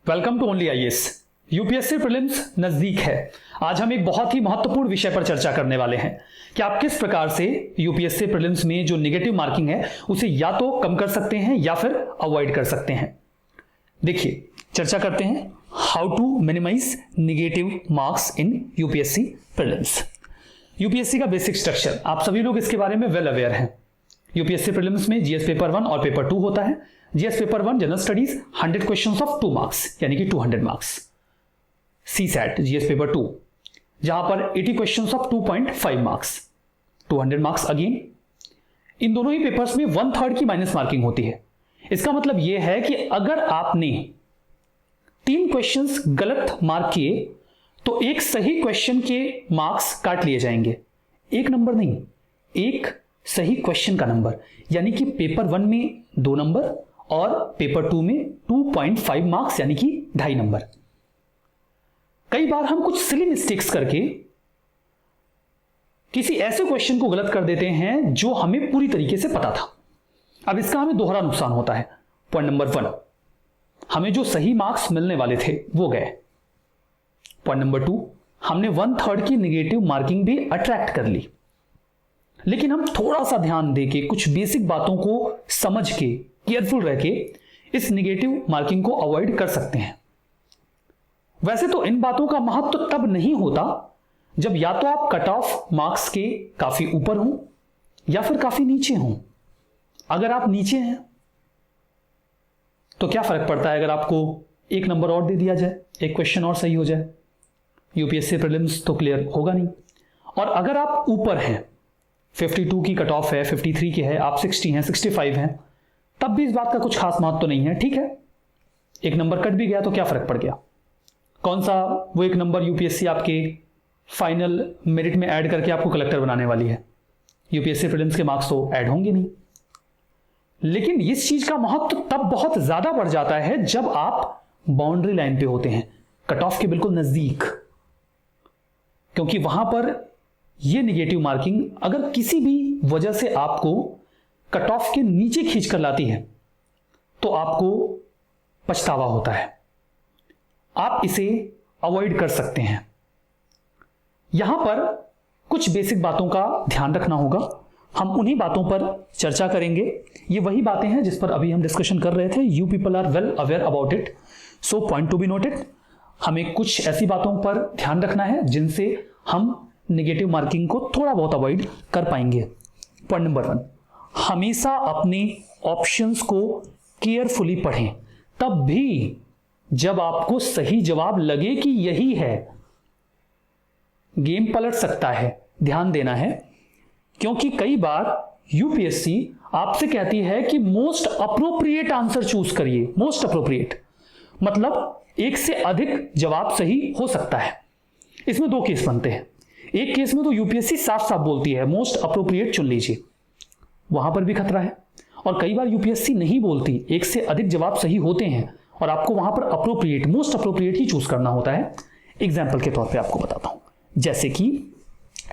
Welcome to only IAS. UPSC prelims नजदीक है। आज हम एक बहुत ही महत्वपूर्ण विषय पर चर्चा करने वाले हैं कि आप किस प्रकार से यूपीएससी प्रीलिम्स में जो नेगेटिव मार्किंग है उसे या तो कम कर सकते हैं या फिर अवॉइड कर सकते हैं। देखिए, चर्चा करते हैं how to minimise negative marks in UPSC prelims. UPSC का बेसिक स्ट्रक्चर आप सभी लोग इसके बारे में वेल अवेयर हैं। यूपीएससी प्रीलिम्स में जीएस पेपर 1 और पेपर 2 होता है। GS paper 1 general studies 100 questions of 2 marks यानी कि 200 मार्क्स। सीसैट जीएस पेपर 2 जहां पर 80 questions of 2.5 marks 200 marks again. इन दोनों ही पेपर्स में 1/3 की माइनस मार्किंग होती है। इसका मतलब यह है कि अगर आपने 3 क्वेश्चंस गलत मार्क किए तो एक सही क्वेश्चन के मार्क्स काट लिए जाएंगे। एक नंबर नहीं, एक सही क्वेश्चन का नंबर, यानी कि पेपर 1 में 2 नंबर और पेपर 2 में 2.5 मार्क्स यानी कि 2.5 नंबर। कई बार हम कुछ सिली मिस्टेक्स करके किसी ऐसे क्वेश्चन को गलत कर देते हैं जो हमें पूरी तरीके से पता था। अब इसका हमें दोहरा नुकसान होता है। पॉइंट नंबर 1, हमें जो सही मार्क्स मिलने वाले थे वो गए। पॉइंट नंबर 2, हमने 1/3 की नेगेटिव मार्किंग भी अट्रैक्ट कर ली। लेकिन हम थोड़ा सा ध्यान देके कुछ बेसिक बातों को समझ के केयरफुल रह के इस नेगेटिव मार्किंग को अवॉइड कर सकते हैं। वैसे तो इन बातों का महत्व तब नहीं होता जब या तो आप कट ऑफ मार्क्स के काफी ऊपर हों या फिर काफी नीचे हों। अगर आप नीचे हैं तो क्या फर्क पड़ता है अगर आपको एक नंबर और दे दिया जाए, एक क्वेश्चन और सही हो जाए, यूपीएससी प्रीलिम्स तो क्लियर होगा नहीं। और अगर आप ऊपर हैं, 52 की कट ऑफ है, 53 की है, आप 60 हैं, 65 हैं, तब भी इस बात का कुछ खास महत्व तो नहीं है। ठीक है, एक नंबर कट भी गया तो क्या फर्क पड़ गया। कौन सा वो एक नंबर यूपीएससी आपके फाइनल मेरिट में ऐड करके आपको कलेक्टर बनाने वाली है। यूपीएससी प्रीलिम्स के मार्क्स तो ऐड होंगे नहीं। लेकिन इस चीज का महत्व तब बहुत ज्यादा बढ़ जाता है जब आप बाउंड्री लाइन पे होते हैं, कट ऑफ के बिल्कुल नजदीक, क्योंकि वहां पर यह नेगेटिव मार्किंग अगर किसी भी वजह से आपको कट ऑफ के नीचे खींच कर लाती है तो आपको पछतावा होता है। आप इसे अवॉइड कर सकते हैं। यहां पर कुछ बेसिक बातों का ध्यान रखना होगा। हम उन्हीं बातों पर चर्चा करेंगे। ये वही बातें हैं जिस पर अभी हम डिस्कशन कर रहे थे। You people are well aware about it, so point to be noted. हमें कुछ ऐसी बातों पर ध्यान रखना है जिनसे हम नेगेटिव मार्किंग को थोड़ा बहुत अवॉइड कर पाएंगे। पॉइंट नंबर 1, हमेशा अपने ऑप्शंस को केयरफुली पढ़ें, तब भी जब आपको सही जवाब लगे कि यही है। गेम पलट सकता है, ध्यान देना है, क्योंकि कई बार यूपीएससी आपसे कहती है कि मोस्ट अप्रोप्रिएट आंसर चूज करिए। मोस्ट अप्रोप्रिएट मतलब एक से अधिक जवाब सही हो सकता है। इसमें 2 केस बनते हैं। एक केस में तो यूपीएससी साफ साफ बोलती है मोस्ट अप्रोप्रिएट चुन लीजिए, वहां पर भी खतरा है। और कई बार यूपीएससी नहीं बोलती, एक से अधिक जवाब सही होते हैं और आपको वहां पर अप्रोप्रिएट, मोस्ट अप्रोप्रिएट ही चूज करना होता है। एग्जाम्पल के तौर पे आपको बताता हूं, जैसे कि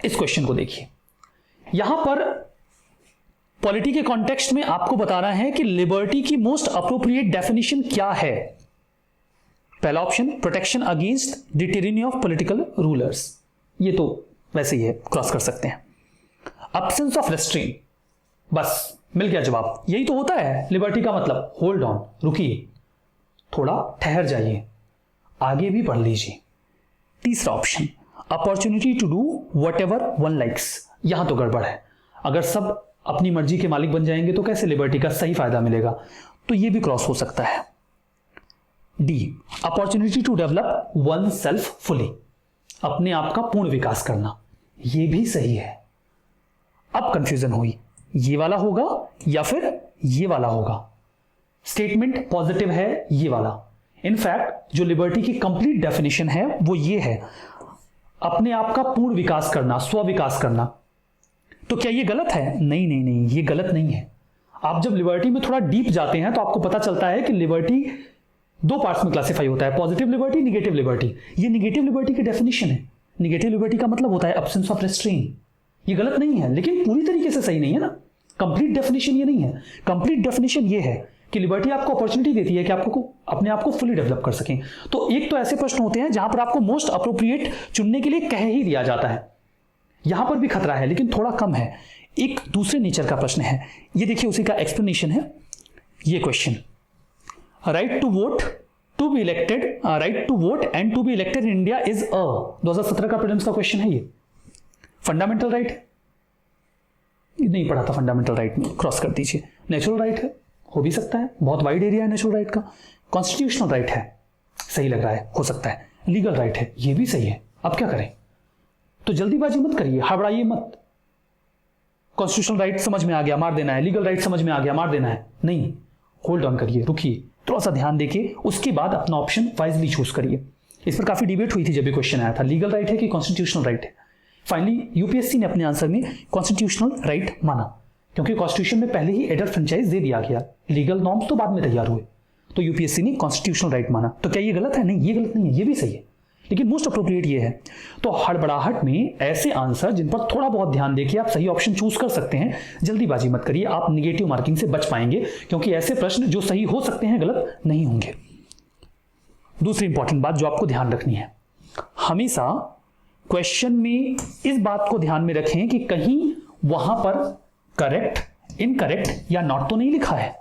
इस क्वेश्चन को देखिए। यहां पर पॉलिटी के कॉन्टेक्स्ट में आपको बताना है कि लिबर्टी की मोस्ट अप्रोप्रिएट डेफिनेशन क्या है। पहला option, protection against the टायरेनी of political rulers. ये तो वैसे ही है, क्रॉस कर सकते हैं। एब्सेंस ऑफ रेस्ट्रेंट, बस मिल गया जवाब। यही तो होता है लिबर्टी का मतलब। होल्ड ऑन, रुकिए, थोड़ा ठहर जाइए, आगे भी पढ़ लीजिए। तीसरा option, opportunity to do whatever one likes. यहां तो गड़बड़ है। अगर सब अपनी मर्जी के मालिक बन जाएंगे तो कैसे लिबर्टी का सही फायदा मिलेगा, तो यह भी क्रॉस हो सकता है। D, opportunity to develop oneself fully, अपने आप का पूर्ण विकास करना, यह भी सही है। अब कंफ्यूजन हुई, ये वाला होगा या फिर ये वाला होगा। स्टेटमेंट पॉजिटिव है ये वाला। इनफैक्ट जो लिबर्टी की कंप्लीट डेफिनेशन है वो ये है, अपने आप का पूर्ण विकास करना, स्व विकास करना। तो क्या ये गलत है? नहीं नहीं नहीं, ये गलत नहीं है। आप जब लिबर्टी में थोड़ा डीप जाते हैं तो आपको पता चलता है कि लिबर्टी 2 पार्ट्स में क्लासिफाई होता है, पॉजिटिव लिबर्टी, निगेटिव लिबर्टी। ये निगेटिव लिबर्टी की डेफिनेशन है। निगेटिव लिबर्टी का मतलब होता है एब्सेंस ऑफ रेस्ट्रेंट। ये गलत नहीं है, लेकिन पूरी तरीके से सही नहीं है ना। कंप्लीट डेफिनेशन ये नहीं है। कंप्लीट डेफिनेशन ये है कि लिबर्टी आपको अपॉर्चुनिटी देती है कि आपको अपने आप को फुली डेवलप कर सकें। तो एक तो ऐसे प्रश्न होते हैं जहां पर आपको मोस्ट अप्रोप्रिएट चुनने के लिए कह ही दिया जाता है, यहां पर भी खतरा है लेकिन थोड़ा कम है। एक दूसरे नेचर का प्रश्न है, ये देखिए उसी का एक्सप्लेनेशन है ये question. Right to vote to be elected, right to vote and to be elected in India is 2017 का प्रीलिम्स का क्वेश्चन है। ये फंडामेंटल राइट है, नहीं पढ़ा था फंडामेंटल राइट में, क्रॉस कर दीजिए। नेचुरल राइट है, हो भी सकता है, बहुत वाइड एरिया है नेचुरल राइट का। कॉन्स्टिट्यूशनल राइट है, सही लग रहा है, हो सकता है। लीगल राइट है, ये भी सही है। अब क्या करें? तो जल्दीबाजी मत करिए, हड़बड़ाइए मत। कॉन्स्टिट्यूशनल राइट समझ में आ गया, मार देना है। लीगल राइट समझ में आ गया, मार देना है। नहीं, होल्ड ऑन करिए, रुकिए, थोड़ा सा ध्यान देके उसके बाद अपना ऑप्शन वाइजली चूज करिए। इस पर काफी डिबेट हुई थी जब ये क्वेश्चन आया था, लीगल राइट है कि कॉन्स्टिट्यूशनल राइट है। फाइनली यूपीएससी ने अपने आंसर में कॉन्स्टिट्यूशनल राइट माना, क्योंकि कॉन्स्टिट्यूशन में पहले ही एडल्ट फ्रेंचाइज दे दिया गया, लीगल नॉर्म्स तो बाद में तैयार हुए, तो यूपीएससी ने कॉन्स्टिट्यूशनल राइट माना। तो क्या ये गलत है? नहीं, ये गलत नहीं है, ये भी सही है, लेकिन मोस्ट अप्रोप्रिएट ये है। तो हड़बड़ाहट में ऐसे आंसर जिन पर थोड़ा बहुत ध्यान देखिए, आप सही ऑप्शन चूज कर सकते हैं। जल्दीबाजी मत करिए, आप निगेटिव मार्किंग से बच पाएंगे, क्योंकि ऐसे प्रश्न जो सही हो सकते हैं गलत नहीं होंगे। दूसरी इंपॉर्टेंट बात जो आपको ध्यान रखनी है, हमेशा क्वेश्चन में इस बात को ध्यान में रखें कि कहीं वहां पर करेक्ट, इनकरेक्ट या नॉट तो नहीं लिखा है,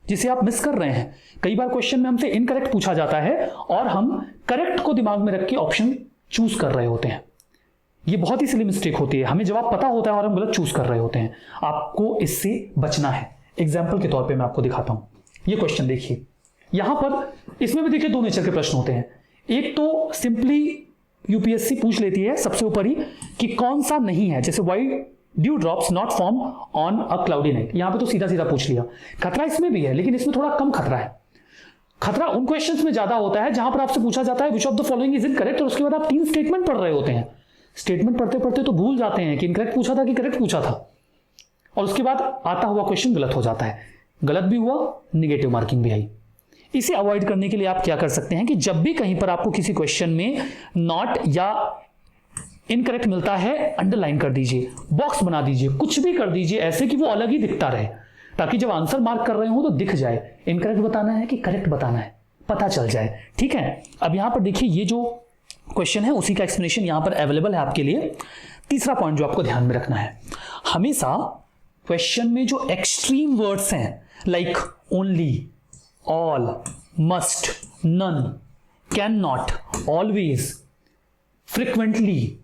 जिसे आप मिस कर रहे हैं। कई बार क्वेश्चन में हमसे इनकरेक्ट पूछा जाता है और हम करेक्ट को दिमाग में रख के ऑप्शन चूज कर रहे होते हैं। ये बहुत ही सिली मिस्टेक होती है, हमें जवाब पता होता है और हम गलत चूज कर रहे होते हैं। आपको इससे बचना है। एग्जाम्पल के तौर पर मैं आपको दिखाता हूं, ये क्वेश्चन देखिए। यहां पर इसमें भी देखिए दो नेचर के प्रश्न होते हैं। एक तो सिंपली यूपीएससी पूछ लेती है सबसे ऊपर ही कि कौन सा नहीं है, जैसे why due drops not form on a cloudy night. यहां पे तो सीधा सीधा पूछ लिया। खतरा इसमें भी है, लेकिन इसमें थोड़ा कम खतरा है। खतरा उन क्वेश्चंस में ज्यादा होता है जहां पर आपसे पूछा जाता है which of the following is incorrect, और उसके बाद आप 3 स्टेटमेंट पढ़ रहे होते हैं। स्टेटमेंट पढ़ते पढ़ते तो भूल जाते हैं कि इनकरेक्ट पूछा था कि करेक्ट पूछा था, और उसके बाद आता हुआ क्वेश्चन गलत हो जाता है। गलत भी हुआ, निगेटिव मार्किंग भी आई। इसे अवॉइड करने के लिए आप क्या कर सकते हैं कि जब भी कहीं पर आपको किसी क्वेश्चन में नॉट या इनकरेक्ट मिलता है, अंडरलाइन कर दीजिए, बॉक्स बना दीजिए, कुछ भी कर दीजिए ऐसे कि वो अलग ही दिखता रहे, ताकि जब आंसर मार्क कर रहे हो तो दिख जाए इनकरेक्ट बताना है कि करेक्ट बताना है, पता चल जाए। ठीक है, अब यहां पर देखिए ये जो क्वेश्चन है उसी का एक्सप्लेनेशन यहां पर अवेलेबल है आपके लिए। तीसरा पॉइंट जो आपको ध्यान में रखना है, हमेशा क्वेश्चन में जो एक्सट्रीम वर्ड्स हैं like only, all, must, none, can not, always, frequently,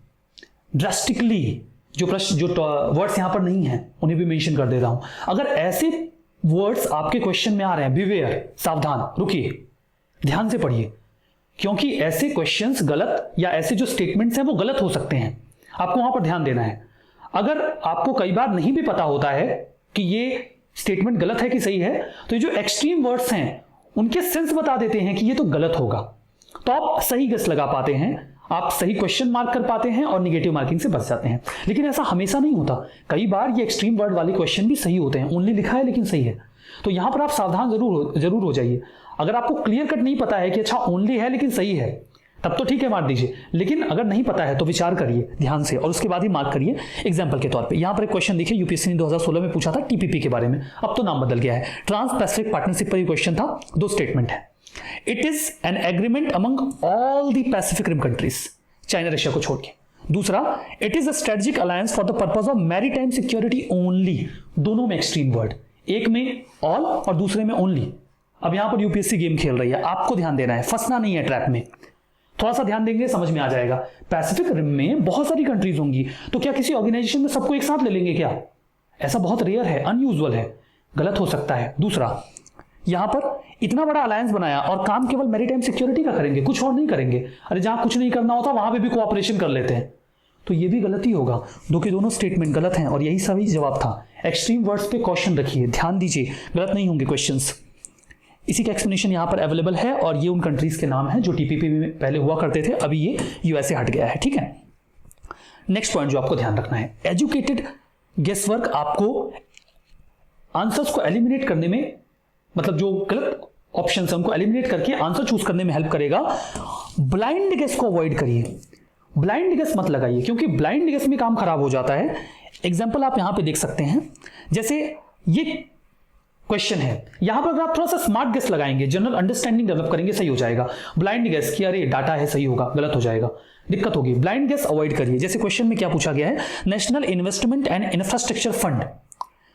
drastically, जो वर्ड्स यहां पर नहीं है उन्हें भी मेंशन कर दे रहा हूं। अगर ऐसे वर्ड्स आपके क्वेश्चन में आ रहे हैं, बिवेयर, सावधान, रुकिए, ध्यान से पढ़िए, क्योंकि ऐसे क्वेश्चंस गलत या ऐसे जो स्टेटमेंट्स हैं वो गलत हो सकते हैं। आपको वहां पर ध्यान देना है। अगर आपको कई बार नहीं भी पता होता है कि ये स्टेटमेंट गलत है कि सही है, तो ये जो एक्सट्रीम वर्ड्स हैं उनके सेंस बता देते हैं कि ये तो गलत होगा, तो आप सही गेस लगा पाते हैं, आप सही क्वेश्चन मार्क कर पाते हैं और निगेटिव मार्किंग से बच जाते हैं। लेकिन ऐसा हमेशा नहीं होता, कई बार ये एक्सट्रीम वर्ड वाले क्वेश्चन भी सही होते हैं, ओनली लिखा है लेकिन सही है। तो यहां पर आप सावधान जरूर हो जाइए। अगर आपको क्लियर कट नहीं पता है कि अच्छा ओनली है लेकिन सही है, तब तो ठीक है, मार दीजिए। लेकिन अगर नहीं पता है तो विचार करिए ध्यान से और उसके बाद ही मार्क करिए। एग्जांपल के तौर पे यहां पर एक क्वेश्चन देखिए, यूपीएससी ने 2016 में पूछा था टीपीपी के बारे में, अब तो नाम बदल गया है, ट्रांस पैसिफिक पार्टनरशिप पर ये क्वेश्चन था। 2 स्टेटमेंट है। It is an agreement among all the Pacific rim countries, China Russia को छोड़ के। दूसरा, it is a strategic alliance for the purpose of maritime security only. दोनों में एक्सट्रीम वर्ड, एक में ऑल और दूसरे में ओनली। अब यहां पर यूपीएससी गेम खेल रही है, आपको ध्यान देना है, फंसना नहीं है ट्रैप में। थोड़ा सा ध्यान देंगे समझ में आ जाएगा। पैसिफिक रिम में बहुत सारी कंट्रीज होंगी, तो क्या किसी ऑर्गेनाइजेशन में सबको एक साथ ले लेंगे क्या? ऐसा बहुत रेयर है, अनयूजुअल है, गलत हो सकता है। दूसरा, यहां पर इतना बड़ा अलायंस बनाया और काम केवल मैरीटाइम सिक्योरिटी का करेंगे, कुछ और नहीं करेंगे। अरे जहां कुछ नहीं करना होता वहां पे भी कोऑपरेशन कर लेते हैं, तो ये भी गलती होगा। दो के दोनों स्टेटमेंट गलत हैं और यही सही जवाब था। एक्सट्रीम वर्ड्स पे क्वेश्चन रखिए, ध्यान दीजिए, गलत नहीं होंगे क्वेश्चंस। इसी का एक्सप्लेनेशन यहां पर अवेलेबल है और ये उन कंट्रीज के नाम हैं जो टीपीपी में पहले हुआ करते थे, अभी ये यूएसए हट गया है। ठीक है, नेक्स्ट पॉइंट जो आपको ध्यान रखना है, एजुकेटेड गेस वर्क आपको आंसर्स को एलिमिनेट करने में, मतलब जो गलत ऑप्शन है उनको एलिमिनेट करके आंसर चूज करने में हेल्प करेगा। ब्लाइंड गेस को अवॉइड करिए, ब्लाइंड गेस मत लगाइए, क्योंकि ब्लाइंड गेस में काम खराब हो जाता है। एग्जाम्पल आप यहां पे देख सकते हैं, जैसे ये क्वेश्चन है। यहां पर अगर आप थोड़ा सा स्मार्ट गेस लगाएंगे, जनरल अंडरस्टैंडिंग डेवलप करेंगे, सही हो जाएगा। ब्लाइंड गेस कि अरे डाटा है सही होगा, गलत हो जाएगा, दिक्कत होगी। ब्लाइंड गेस अवॉइड करिए। जैसे क्वेश्चन में क्या पूछा गया है, national investment and infrastructure fund,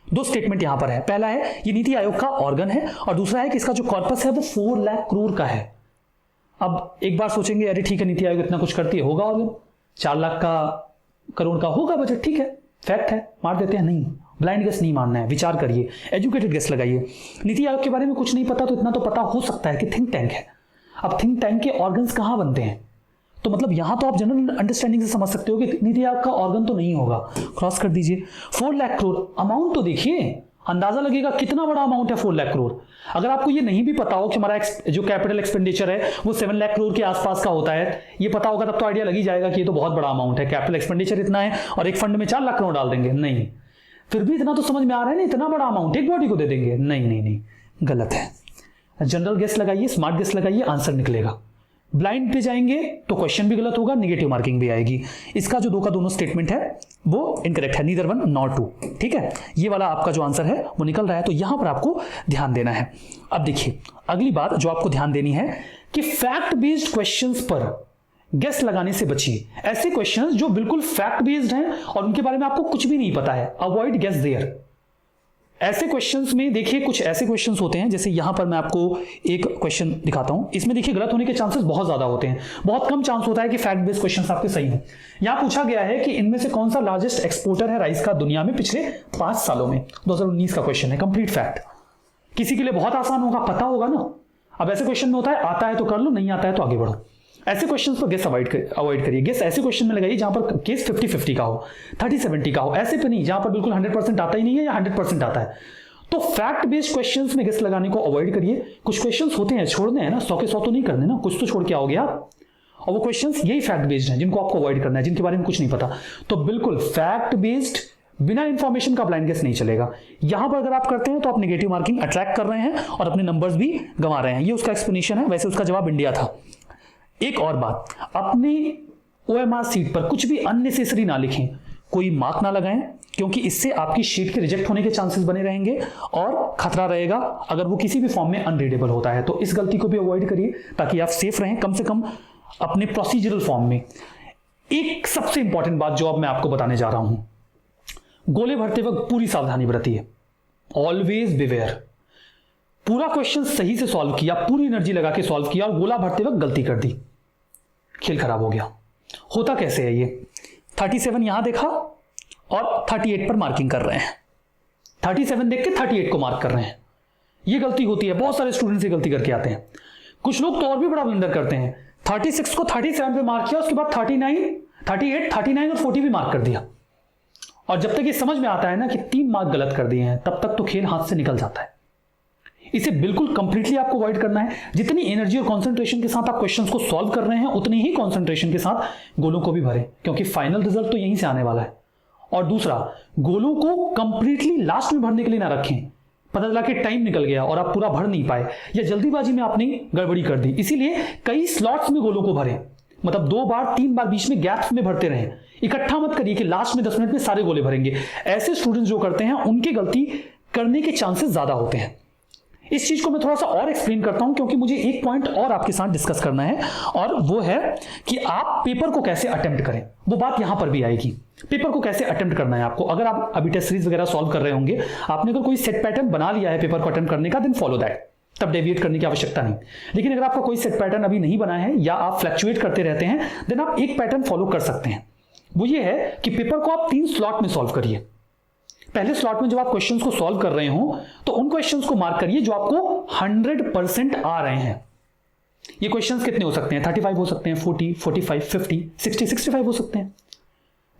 दो स्टेटमेंट यहां पर है। पहला है ये नीति आयोग का ऑर्गन है, और दूसरा है कि इसका जो कॉर्पस है वो 4 लाख करोड़ का है। अब एक बार सोचेंगे अरे ठीक है नीति आयोग इतना कुछ करती है, होगा ऑर्गन, 4 लाख करोड़ का होगा बजट, ठीक है, फैक्ट है, मार देते हैं। नहीं, ब्लाइंड गेस नहीं मानना है, विचार करिए, एजुकेटेड गेस लगाइए। नीति आयोग के बारे में कुछ नहीं पता तो इतना तो पता हो सकता है कि थिंक टैंक है। अब थिंक टैंक के ऑर्गन्स कहां बनते हैं, तो मतलब यहां तो आप जनरल अंडरस्टैंडिंग से समझ सकते हो कि नीति आयोग का ऑर्गन तो नहीं होगा। क्रॉस कर दीजिए। 4 लाख करोड़, अमाउंट तो देखिए, अंदाजा लगेगा कितना बड़ा अमाउंट है 4 लाख करोड़। अगर आपको ये नहीं भी पता हो कि हमारा जो कैपिटल एक्सपेंडिचर है वो 7 लाख करोड़ के आसपास का होता है, ये पता होगा तब तो आइडिया लग ही जाएगा कि ये तो बहुत बड़ा अमाउंट है, कैपिटल एक्सपेंडिचर इतना है और एक फंड में 4 लाख करोड़ डाल देंगे। नहीं, फिर भी इतना तो समझ में आ रहा है ना, इतना बड़ा अमाउंट एक बॉडी को दे देंगे। नहीं नहीं नहीं, गलत है। जनरल गेस लगाइए, स्मार्ट गेस लगाइए, आंसर निकलेगा। ब्लाइंड पे जाएंगे तो क्वेश्चन भी गलत होगा, नेगेटिव मार्किंग भी आएगी। इसका जो दो का दोनों स्टेटमेंट है वो इनकरेक्ट है, नीदर 1 नॉर 2। ठीक है, ये वाला आपका जो आंसर है वो निकल रहा है, तो यहां पर आपको ध्यान देना है। अब देखिए अगली बात जो आपको ध्यान देनी है कि फैक्ट बेस्ड क्वेश्चंस पर गेस लगाने से बचिए। ऐसे क्वेश्चंस जो बिल्कुल फैक्ट बेस्ड हैं और उनके बारे में आपको कुछ भी नहीं पता है, अवॉइड गेस देयर। ऐसे क्वेश्चंस में देखिए कुछ ऐसे क्वेश्चंस होते हैं, जैसे यहां पर मैं आपको एक क्वेश्चन दिखाता हूं, इसमें देखिए गलत होने के चांसेस बहुत ज्यादा होते हैं, बहुत कम चांस होता है कि फैक्ट बेस्ड क्वेश्चंस आपके सही हैं। यहां पूछा गया है कि इनमें से कौन सा लार्जेस्ट एक्सपोर्टर है राइस का दुनिया में पिछले 5 सालों में। 2019 का क्वेश्चन है, कंप्लीट फैक्ट। किसी के लिए बहुत आसान होगा, पता होगा ना। अब ऐसे क्वेश्चन में होता है आता है तो कर लो, नहीं आता है तो आगे बढ़ो। ऐसे क्वेश्चंस पर गेस अवॉइड करिए। गेस ऐसे क्वेश्चन में लगाइए जहां पर केस 50-50 का हो, 30-70 का हो, ऐसे पे नहीं जहां पर बिल्कुल 100% आता ही नहीं है या 100% आता है। तो फैक्ट बेस्ड क्वेश्चंस में गेस लगाने को अवॉइड करिए। कुछ क्वेश्चंस होते हैं छोड़ने हैं ना, 100 के 100 तो नहीं करने ना, कुछ तो छोड़ के आओगे आप, और वो क्वेश्चंस यही फैक्ट बेस्ड हैं जिनको आपको अवॉइड करना है, जिनके बारे में कुछ नहीं पता। तो बिल्कुल फैक्ट बेस्ड बिना इंफॉर्मेशन का ब्लाइंड गेस नहीं चलेगा। यहां पर अगर आप करते हैं तो आप नेगेटिव मार्किंग अट्रैक्ट कर रहे हैं और अपने नंबर्स भी गंवा रहे हैं। ये उसका एक्सप्लेनेशन है, वैसे उसका जवाब इंडिया था। एक और बात, अपनी OMR सीट पर कुछ भी अननेसेसरी ना लिखें, कोई मार्क ना लगाएं, क्योंकि इससे आपकी शीट के रिजेक्ट होने के चांसेस बने रहेंगे और खतरा रहेगा अगर वो किसी भी फॉर्म में अनरीडेबल होता है। तो इस गलती को भी अवॉइड करिए ताकि आप सेफ रहें, कम से कम अपने प्रोसीजरल फॉर्म में। एक सबसे इंपॉर्टेंट बात जो अब मैं आपको बताने जा रहा हूं, गोले भरते वक्त पूरी सावधानी बरतिए, ऑलवेज बिवेयर। पूरा क्वेश्चन सही से सॉल्व किया, पूरी एनर्जी लगा के सॉल्व किया और गोला भरते वक्त गलती कर दी, खेल खराब हो गया। होता कैसे है, ये 37 यहां देखा और 38 पर मार्किंग कर रहे हैं, 37 देख के 38 को मार्क कर रहे हैं। ये गलती होती है, बहुत सारे स्टूडेंट्स ये गलती करके आते हैं। कुछ लोग तो और भी बड़ा ब्लंडर करते हैं, 36 को 37 पे मार्क किया, उसके बाद 39, 38, 39 और 40 भी मार्क कर दिया। और जब तक ये समझ में आता है ना कि 3 मार्क गलत कर दिए हैं, तब तक तो खेल हाथ से निकल जाता है। इसे बिल्कुल कंप्लीटली आपको अवॉइड करना है। जितनी एनर्जी और कंसंट्रेशन के साथ आप क्वेश्चंस को सॉल्व कर रहे हैं, उतनी ही कंसंट्रेशन के साथ गोलों को भी भरें, क्योंकि फाइनल रिजल्ट तो यहीं से आने वाला है। और दूसरा, गोलों को कंप्लीटली लास्ट में भरने के लिए ना रखें। पता चला कि टाइम निकल गया और आप पूरा भर नहीं पाए, या जल्दीबाजी में आपने गड़बड़ी कर दी, इसीलिए कई स्लॉट्स में गोलों को भरें। मतलब 2 बार 3 बार बीच में गैप्स में भरते रहें। इकट्ठा मत करिए कि लास्ट में 10 मिनट में सारे गोले भरेंगे। ऐसे स्टूडेंट्स जो करते हैं उनकी गलती करने के चांसेस ज्यादा होते हैं। इस चीज को मैं थोड़ा सा और एक्सप्लेन करता हूं, क्योंकि मुझे एक पॉइंट और आपके साथ डिस्कस करना है, और वो है कि आप पेपर को कैसे अटेम्प्ट करें। वो बात यहां पर भी आएगी, पेपर को कैसे अटेम्प्ट करना है आपको। अगर आप अभी टेस्ट सीरीज वगैरह सॉल्व कर रहे होंगे, आपने अगर कोई सेट पैटर्न बना लिया है पेपर को अटेम्प्ट करने का, देन फॉलो दैट, तब डेविएट करने की आवश्यकता नहीं। लेकिन अगर आपका कोई सेट पैटर्न अभी नहीं बना है या आप फ्लक्चुएट करते रहते हैं, देन आप एक पैटर्न फॉलो कर सकते हैं। वो ये है कि पेपर को आप 3 स्लॉट में सॉल्व करिए। पहले स्लॉट में जब आप क्वेश्चंस को सॉल्व कर रहे हो तो उन क्वेश्चंस को मार्क करिए जो आपको 100% आ रहे हैं। ये क्वेश्चंस कितने हो सकते हैं? 35 हो सकते हैं, 40, 45, 50, 60, 65 हो सकते हैं।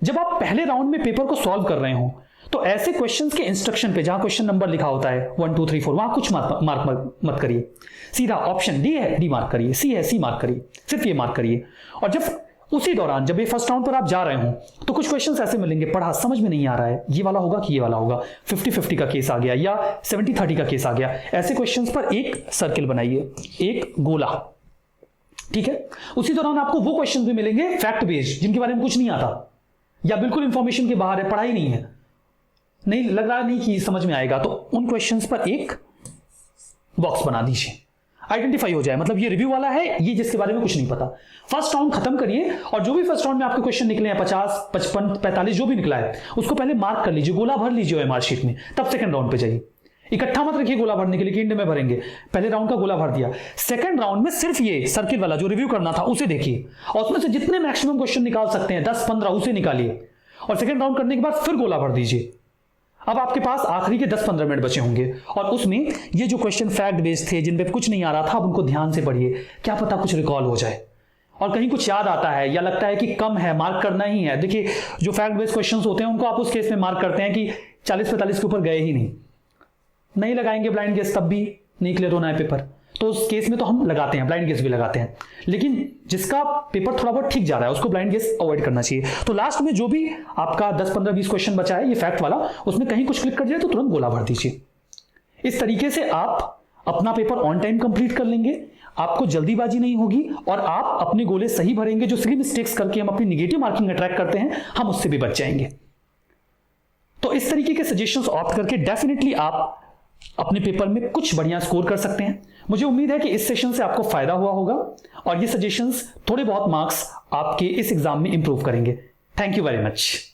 जब आप पहले राउंड में पेपर को सॉल्व कर रहे हो तो ऐसे क्वेश्चंस के इंस्ट्रक्शन पे जहां क्वेश्चन नंबर लिखा होता है 1 2 3 4, वहां कुछ मार्क मत करिए। सीधा ऑप्शन डी है, डी मार्क करिए, सी है, सी मार्क करिए, सिर्फ ये मार्क करिए। और जब उसी दौरान जब ये फर्स्ट राउंड पर आप जा रहे हो तो कुछ क्वेश्चंस ऐसे मिलेंगे, पढ़ा समझ में नहीं आ रहा है, ये वाला होगा कि ये वाला होगा, 50-50 का केस आ गया या 70-30 का केस आ गया। ऐसे क्वेश्चंस पर एक सर्किल बनाइए, एक गोला, ठीक है। उसी दौरान आपको वो क्वेश्चंस भी मिलेंगे फैक्ट बेस्ड, जिनके बारे में कुछ नहीं आता या बिल्कुल इंफॉर्मेशन के बाहर है, पढ़ाई नहीं है, नहीं लग रहा नहीं कि समझ में आएगा, तो उन क्वेश्चंस पर एक बॉक्स बना दीजिए, आइडेंटिफाई हो जाए, मतलब ये रिव्यू वाला है, ये जिसके बारे में कुछ नहीं पता। फर्स्ट राउंड खत्म करिए और जो भी फर्स्ट राउंड में आपके क्वेश्चन निकले हैं 50, 55, 45 जो भी निकला है उसको पहले मार्क कर लीजिए, गोला भर लीजिए ओएमआर शीट में, तब सेकंड राउंड पे जाइए। इकट्ठा मत रखिए गोला भरने के लिए कि इंड में भरेंगे, पहले राउंड का गोला भर दिया, सेकंड राउंड में सिर्फ ये सर्किल वाला जो रिव्यू करना था उसे देखिए और उसमें से जितने मैक्सिमम क्वेश्चन निकाल सकते हैं 10, 15 उसे निकालिए और सेकंड राउंड करने के बाद फिर गोला भर दीजिए। अब आपके पास आखिरी के 10-15 मिनट बचे होंगे और उसमें ये जो क्वेश्चन फैक्ट बेस्ड थे जिन पे कुछ नहीं आ रहा था, आप उनको ध्यान से पढ़िए, क्या पता कुछ रिकॉल हो जाए और कहीं कुछ याद आता है या लगता है कि कम है, मार्क करना ही है। देखिए जो फैक्ट बेस्ड क्वेश्चंस होते हैं उनको आप उस केस में मार्क करते हैं कि 40-45 के ऊपर गए ही नहीं लगाएंगे ब्लाइंड गेस, तब भी नहीं क्लियर होना है पेपर, तो उस केस में तो हम लगाते हैं, ब्लाइंड गेस भी लगाते हैं। लेकिन जिसका पेपर थोड़ा बहुत ठीक जा रहा है उसको ब्लाइंड गेस अवॉइड करना चाहिए। तो लास्ट में जो भी आपका 10, 15, 20 क्वेश्चन बचा है ये फैक्ट वाला, उसमें कहीं कुछ क्लिक कर जाए तो तुरंत गोला भर दीजिए। इस तरीके से आप अपना पेपर ऑन टाइम कंप्लीट कर लेंगे, आपको जल्दीबाजी नहीं होगी और आप अपने गोले सही भरेंगे। जो सिली मिस्टेक्स करके हम अपनी निगेटिव मार्किंग अट्रैक्ट करते हैं हम उससे भी बच जाएंगे। तो इस तरीके के सजेशंस ऑप्ट करके डेफिनेटली आप अपने पेपर में कुछ बढ़िया स्कोर कर सकते हैं। मुझे उम्मीद है कि इस सेशन से आपको फायदा हुआ होगा और ये सजेशंस थोड़े बहुत मार्क्स आपके इस एग्जाम में इंप्रूव करेंगे। Thank you very much.